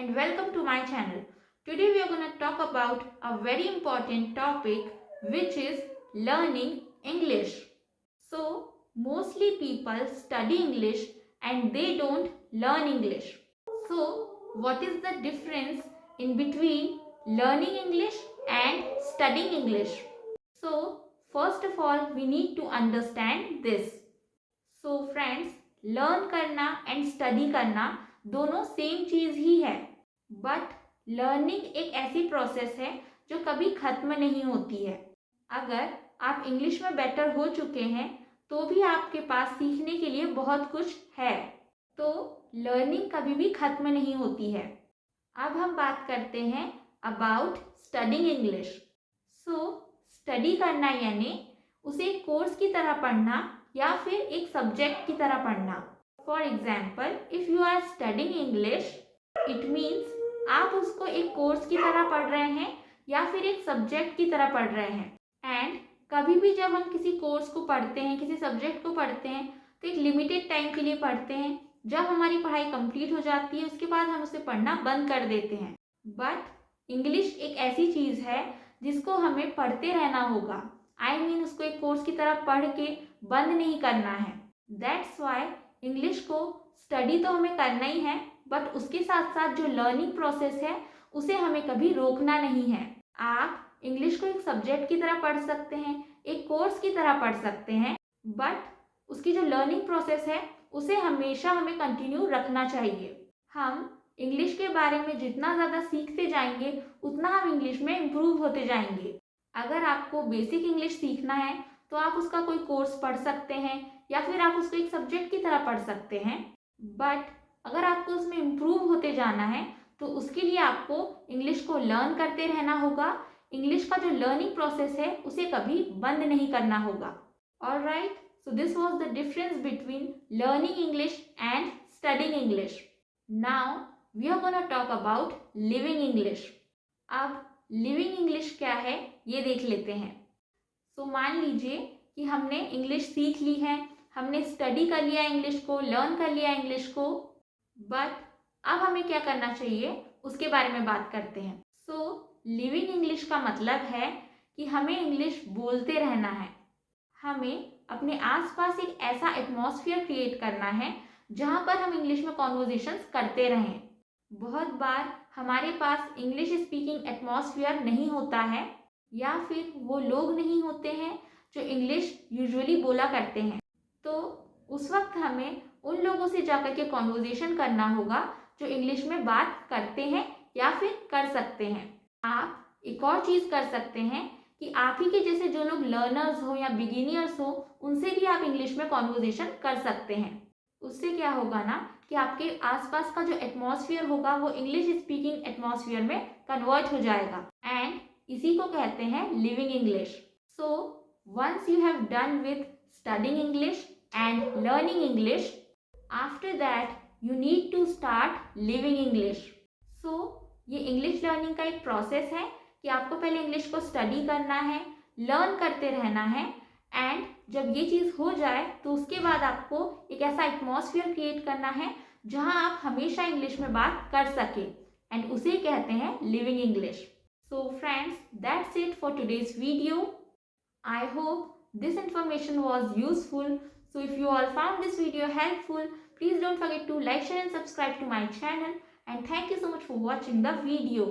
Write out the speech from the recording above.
and welcome to my channel. Today we are going to talk about a very important topic which is learning English. So mostly people study English and they don't learn English. So what is the difference in between learning English and studying English? So first of all we need to understand this. So friends, learn करना and study करना दोनों same चीज़ ही है, but learning एक ऐसी process है जो कभी ख़त्म नहीं होती है. अगर आप इंग्लिश में बेटर हो चुके हैं तो भी आपके पास सीखने के लिए बहुत कुछ है, तो लर्निंग कभी भी ख़त्म नहीं होती है. अब हम बात करते हैं about studying English. So study करना यानी उसे एक कोर्स की तरह पढ़ना या फिर एक सब्जेक्ट की तरह पढ़ना. For example, if you are studying English, it means आप उसको एक कोर्स की तरह पढ़ रहे हैं या फिर एक सब्जेक्ट की तरह पढ़ रहे हैं. एंड कभी भी जब हम किसी कोर्स को पढ़ते हैं, किसी सब्जेक्ट को पढ़ते हैं, तो एक लिमिटेड टाइम के लिए पढ़ते हैं. जब हमारी पढ़ाई कंप्लीट हो जाती है उसके बाद हम उसे पढ़ना बंद कर देते हैं. बट इंग्लिश एक ऐसी चीज़ है जिसको हमें पढ़ते रहना होगा. आई मीन उसको एक कोर्स की तरह पढ़ के बंद नहीं करना है. दैट्स वाई इंग्लिश को स्टडी तो हमें करना ही है, बट उसके साथ साथ जो लर्निंग प्रोसेस है उसे हमें कभी रोकना नहीं है. आप इंग्लिश को एक सब्जेक्ट की तरह पढ़ सकते हैं, एक कोर्स की तरह पढ़ सकते हैं, बट उसकी जो लर्निंग प्रोसेस है उसे हमेशा हमें कंटिन्यू रखना चाहिए. हम इंग्लिश के बारे में जितना ज़्यादा सीखते जाएंगे उतना हम इंग्लिश में इम्प्रूव होते जाएंगे. अगर आपको बेसिक इंग्लिश सीखना है तो आप उसका कोई कोर्स पढ़ सकते हैं या फिर आप उसको एक सब्जेक्ट की तरह पढ़ सकते हैं. बट अगर आपको उसमें इम्प्रूव होते जाना है तो उसके लिए आपको इंग्लिश को लर्न करते रहना होगा. इंग्लिश का जो लर्निंग प्रोसेस है उसे कभी बंद नहीं करना होगा. Alright, so this was the difference between learning English and studying English. Now we are gonna talk about living English. अब लिविंग इंग्लिश क्या है ये देख लेते हैं. सो मान लीजिए कि हमने इंग्लिश सीख ली है, हमने स्टडी कर लिया इंग्लिश को, लर्न कर लिया इंग्लिश को, बट अब हमें क्या करना चाहिए उसके बारे में बात करते हैं. सो लिविंग इंग्लिश का मतलब है कि हमें इंग्लिश बोलते रहना है. हमें अपने आसपास एक ऐसा एटमॉस्फेयर क्रिएट करना है जहाँ पर हम इंग्लिश में कॉन्वर्जेशंस करते रहें. बहुत बार हमारे पास इंग्लिश स्पीकिंग एटमॉस्फेयर नहीं होता है या फिर वो लोग नहीं होते हैं जो इंग्लिश यूजुअली बोला करते हैं, तो उस वक्त हमें उन लोगों से जाकर के कॉन्वर्जेशन करना होगा जो इंग्लिश में बात करते हैं या फिर कर सकते हैं. आप एक और चीज़ कर सकते हैं कि आप ही के जैसे जो लोग लर्नर्स हो या बिगिनियर्स हो उनसे भी आप इंग्लिश में कॉन्वर्जेशन कर सकते हैं. उससे क्या होगा ना कि आपके आसपास का जो एटमॉस्फेयर होगा वो इंग्लिश स्पीकिंग एटमॉस्फेयर में कन्वर्ट हो जाएगा. एंड इसी को कहते हैं living English. So once you have done with studying English and learning English, after that you need to start living English. So ये इंग्लिश लर्निंग का एक प्रोसेस है कि आपको पहले इंग्लिश को स्टडी करना है, लर्न करते रहना है, एंड जब ये चीज़ हो जाए तो उसके बाद आपको एक ऐसा एटमॉस्फेयर क्रिएट करना है जहां आप हमेशा इंग्लिश में बात कर सके, एंड उसे कहते हैं living English. So friends, that's it for today's video. I hope this information was useful. So if you all found this video helpful, please don't forget to like, share and subscribe to my channel. And thank you so much for watching the video.